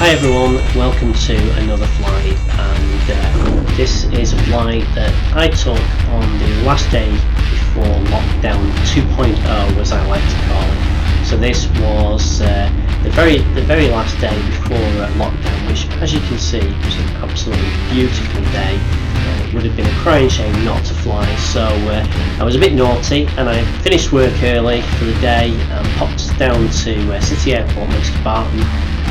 Hi everyone, welcome to another flight, and this is a flight that I took on the last day before lockdown 2.0, as I like to call it. So this was the very last day before lockdown, which, as you can see, was an absolutely beautiful day. It would have been a crying shame not to fly, so I was a bit naughty and I finished work early for the day and popped down to City Airport next to Barton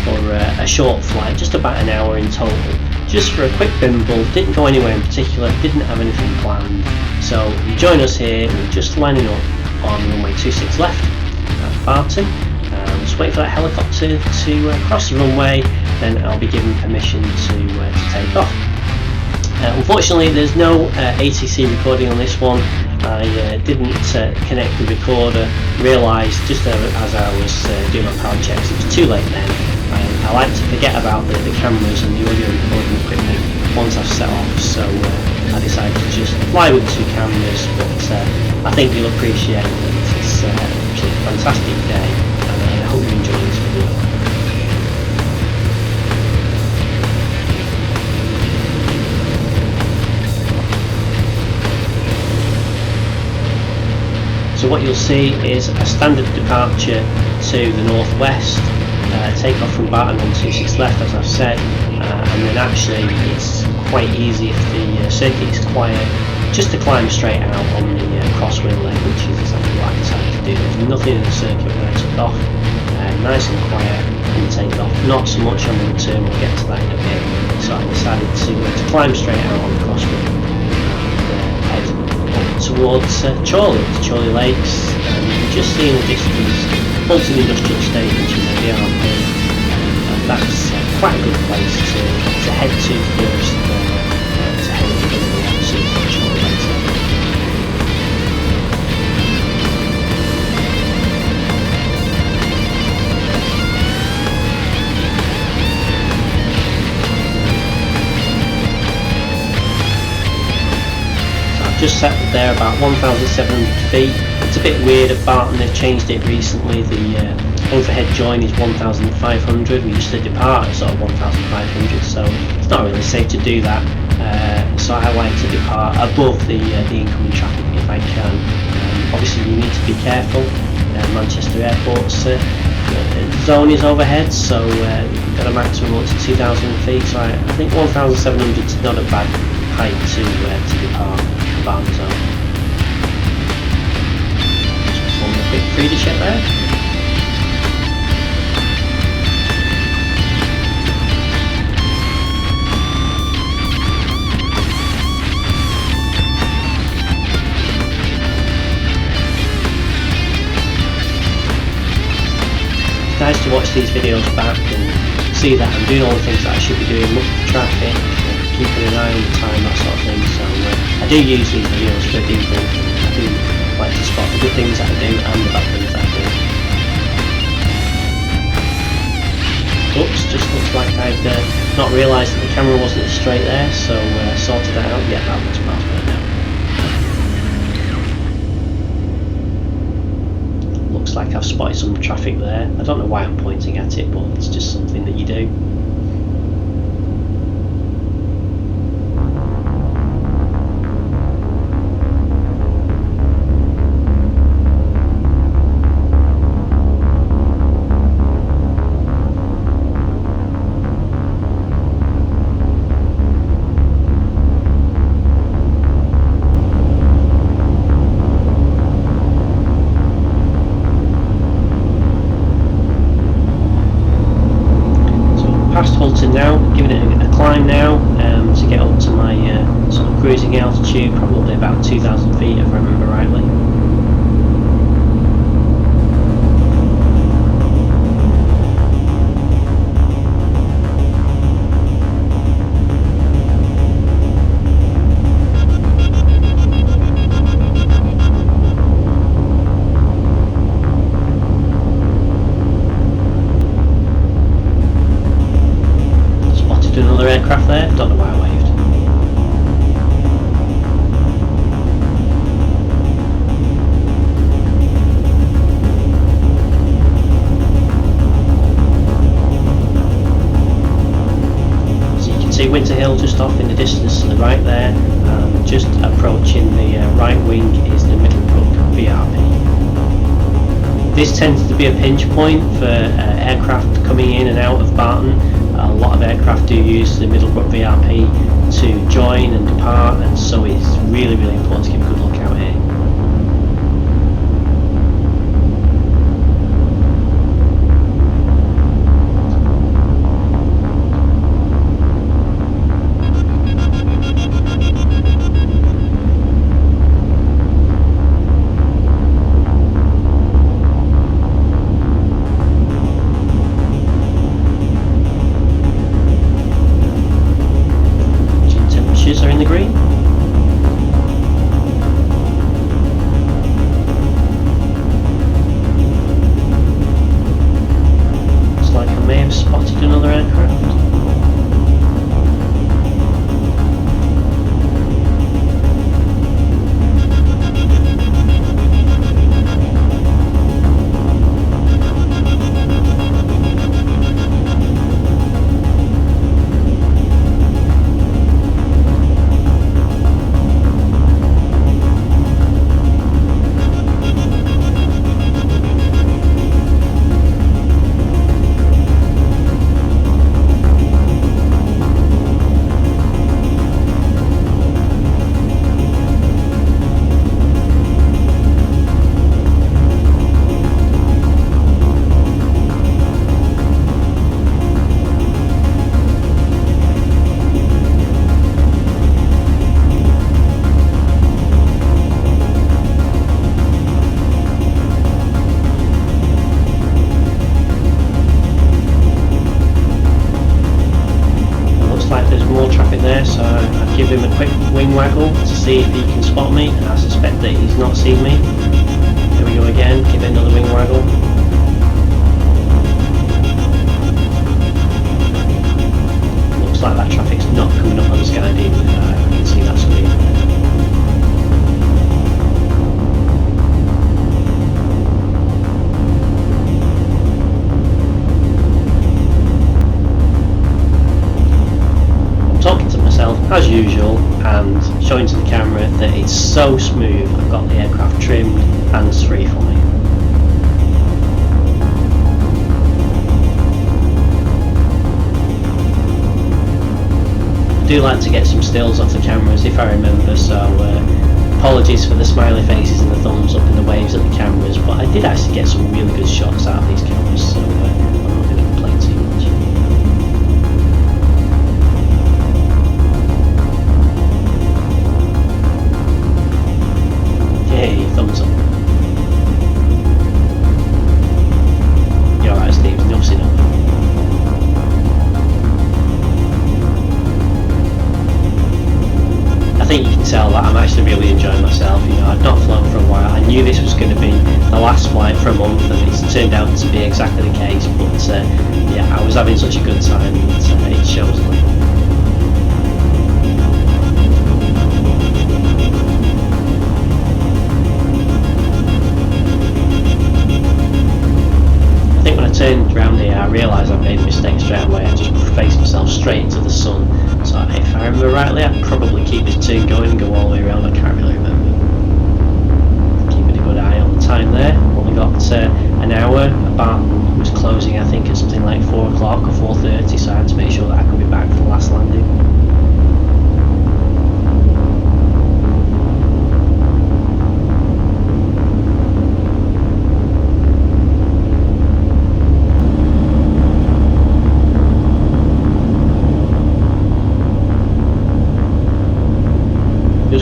for a short flight, just about an hour in total, just for a quick bimble. Didn't go anywhere in particular, didn't have anything planned. So you join us here, we're just lining up on runway 26 left at Barton. Just wait for that helicopter to cross the runway, then I'll be given permission to take off. Unfortunately there's no ATC recording on this one. I didn't connect the recorder, realised just as I was doing my power checks it was too late then. I like to forget about the cameras and the audio recording equipment once I've set off, so I decided to just fly with two cameras, but I think you'll appreciate that it's a fantastic day, and I hope you enjoy this video. So what you'll see is a standard departure to the northwest, take off from Barton on 26 left as I've said, and then actually it's quite easy if the circuit is quiet just to climb straight out on the crosswind leg, which is exactly what I decided to do. There's nothing in the circuit when I took off, nice and quiet and take off, not so much on the return, we'll get to that in a bit. So I decided to climb straight out on the crosswind and head towards Chorley Lakes, and you can just see in the distance Hulton Industrial Estate, which is a VRP, and that's quite a good place to head to first, to head up the other to Chorley Lakes. Just set there about 1,700 feet. It's a bit weird at Barton, they've changed it recently. The overhead join is 1,500. We used to depart at sort of 1,500, so it's not really safe to do that. So I like to depart above the incoming traffic if I can. Obviously you need to be careful. Manchester Airport's zone is overhead, so we've got a maximum up to 2,000 feet. So I think 1,700 is not a bad height to depart the Barton zone. Just perform a quick FREDA check there. It's nice to watch these videos back and see that I'm doing all the things that I should be doing, look at the traffic, keeping an eye on the time, that sort of thing. So I do use these videos for people. I do like to spot the good things that I do and the bad things that I do. Oops, just looks like I'd not realised that the camera wasn't straight there, so sorted that out. Yeah, that looks much better now. Looks like I've spotted some traffic there. I don't know why I'm pointing at it, but it's just something that you do. Past Hulton now, giving it a climb now to get up to my sort of cruising altitude, probably about 2,000 feet if I remember rightly. Another aircraft there, don't know why I waved. Winter Hill just off in the distance to the right there, and just approaching the right wing is the Middlebrook VRP. This tends to be a pinch point for aircraft coming in and out of Barton. A lot of aircraft do use the Middlebrook VRP to join and depart, and so it's really important to keep a good look out here. Are in the green. Looks like I may have spotted another aircraft. There, so I'd give him a quick wing waggle to see if he can spot me. I suspect that he's not seen me. Here we go again, give it another wing waggle. Looks like that traffic's not coming up on the sky deep. I can see that screen. Talking to myself as usual and showing to the camera that it's so smooth. I've got the aircraft trimmed, hands free for me. I do like to get some stills off the cameras if I remember, so apologies for the smiley faces and the thumbs up and the waves at the cameras, but I did actually get some really good shots out of these cameras, so I'm not going to complain too much. Hey, thumbs up. You're alright, Steve, enough's enough. I think you can tell that I'm actually really enjoying myself. You know, I've not flown for a while. I knew this was going to be the last flight for a month, and it's turned out to be exactly the case, but yeah, I was having such a good time, and it shows. Turned around here, I realised I made a mistake straight away. I just faced myself straight into the sun. So if I remember rightly, I'd probably keep this turn going and go all the way around. I can't really remember. Keeping a good eye on the time there. Only got an hour. Barton was closing, I think, at something like 4 o'clock or 4:30, so I had to make sure that I could be back for the last landing.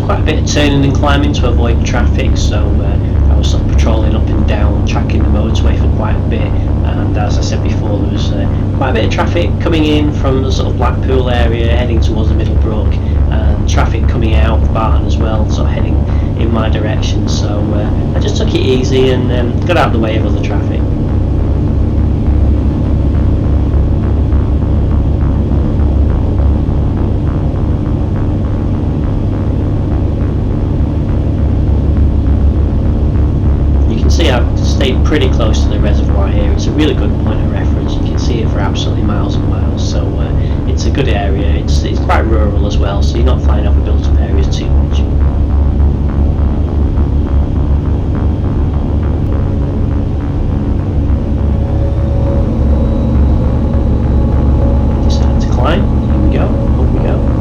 Quite a bit of turning and climbing to avoid traffic, so I was sort of patrolling up and down, tracking the motorway for quite a bit, and as I said before, there was quite a bit of traffic coming in from the sort of Blackpool area heading towards the Middlebrook, and traffic coming out of Barton as well, sort of heading in my direction, so I just took it easy and got out of the way of other traffic. I've stayed pretty close to the reservoir here. It's a really good point of reference. You can see it for absolutely miles and miles, so it's a a good area. It's quite rural as well, so you're not flying over built up areas too much. Decide to climb. Here we go. Up we go.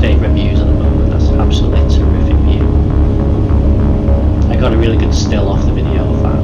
Favourite views at the moment. That's an absolutely terrific view. I got a really good still off the video of that.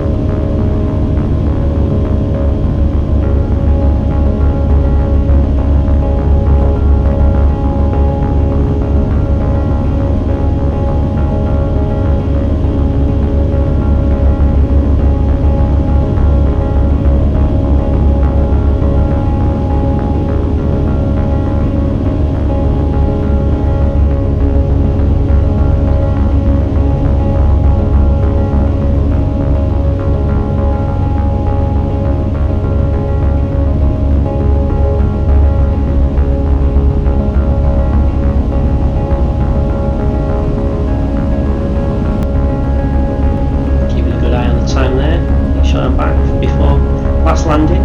Back before last landing.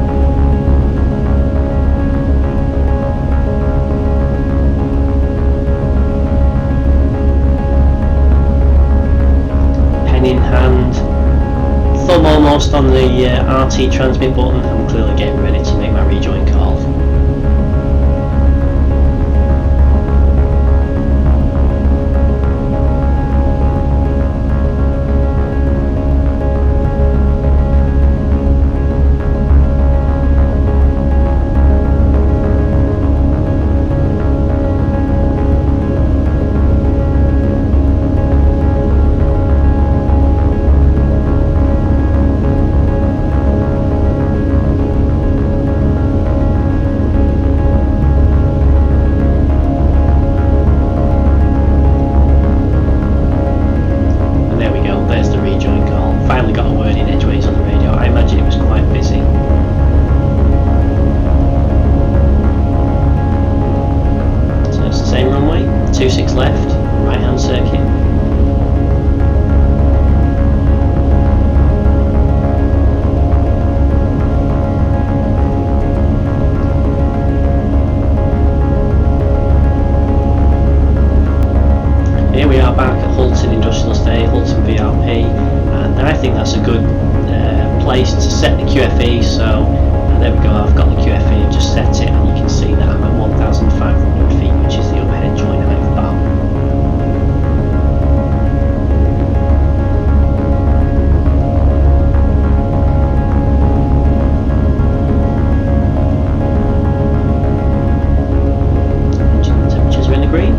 Pen in hand, thumb almost on the RT transmit button. I'm clearly getting ready to make my rejoin call. Left, right hand circuit. Here we are back at Hulton Industrial Estate, Hulton VRP, and I think that's a good place to set the QFE. So there we go, I've got the QFE, I've just set it, and you can see that I'm at 1,500 feet, which is the overhead joint height of Barton. Engine temperatures are in the green.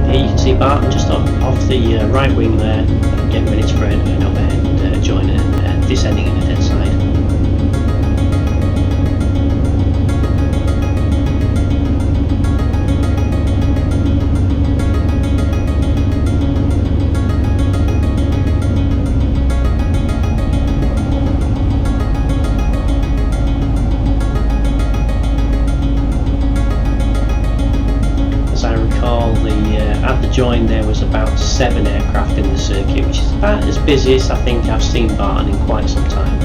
Here you can see Barton just off the right wing there, getting ready to spread an overhead joiner descending in the dead side. As I recall, at the join there was about 7 aircraft in the circuit, which is about as busy as I think I've seen Barton in quite some time.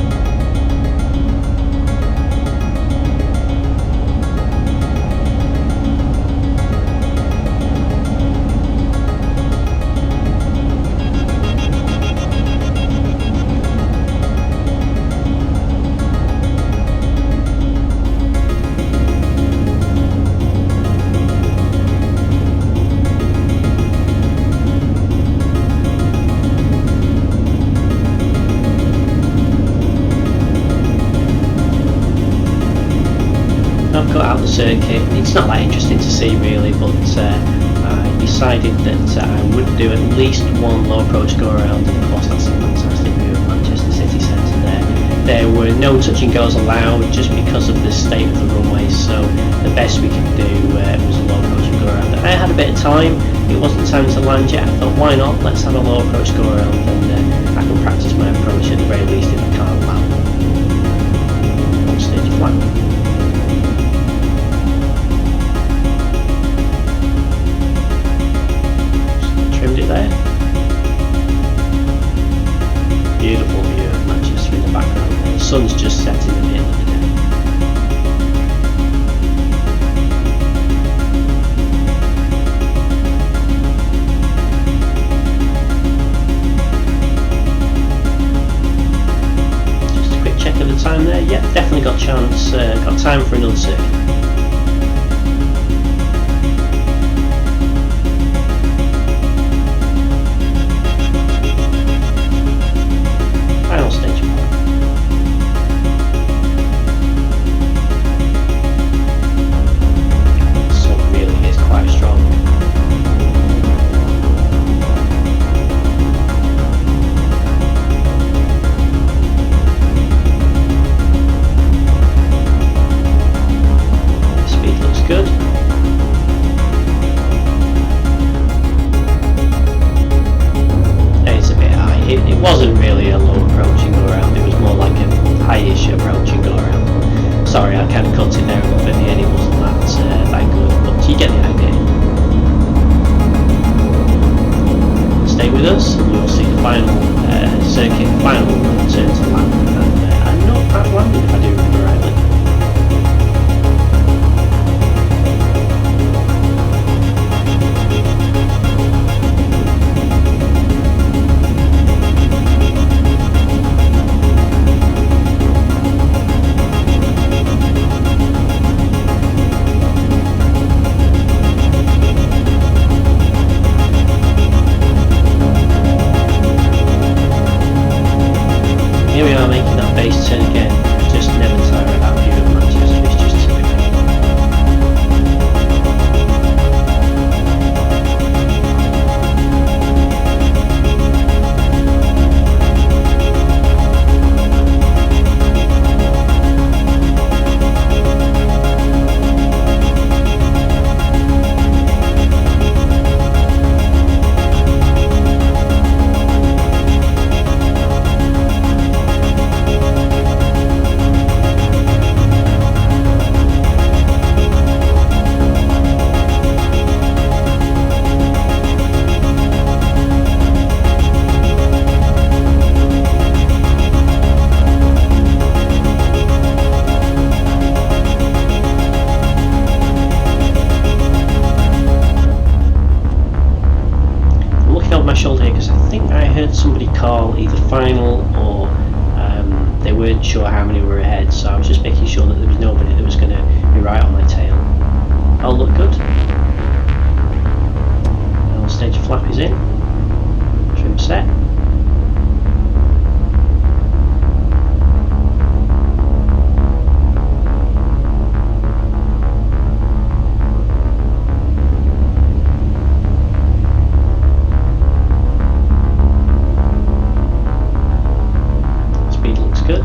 I've got out the circuit. It's not that interesting to see really, but I decided that I would do at least one low approach go around, and of course that's a fantastic view of Manchester city centre there. There were no touch and goes allowed just because of the state of the runway, so the best we could do was a low approach and go around. I had a bit of time, it wasn't time to land yet. I thought, why not, let's have a low approach go around, and I can practice my approach at the very least if I can't land. On stage flat. Trimmed it there. Beautiful view of Manchester in the background. The sun's just setting at the end of the day. Just a quick check of the time there. Yep, definitely got chance. Got time for another circuit. It wasn't really a low approach and go around, it was more like a high-ish approach and go around. Sorry, I kind of cut it there a little bit, the end it wasn't that good, but you get the idea. Stay with us and you'll see the final circuit, final turn to land, and not bad landing if I do remember rightly. Here we are making that base turn again, just never tire of that view of Manchester, it's just typical. Shoulder here because I think I heard somebody call either final or they weren't sure how many were ahead, so I was just making sure that there was nobody that was going to be right on my tail. I'll look good. Now stage flap is in, trim set. Good.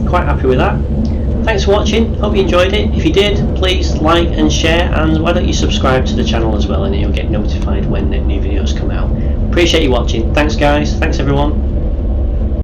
Quite happy with that. Thanks for watching, hope you enjoyed it. If you did, please like and share, and why don't you subscribe to the channel as well, and you'll get notified when new videos come out. Appreciate you watching. Thanks guys, thanks everyone.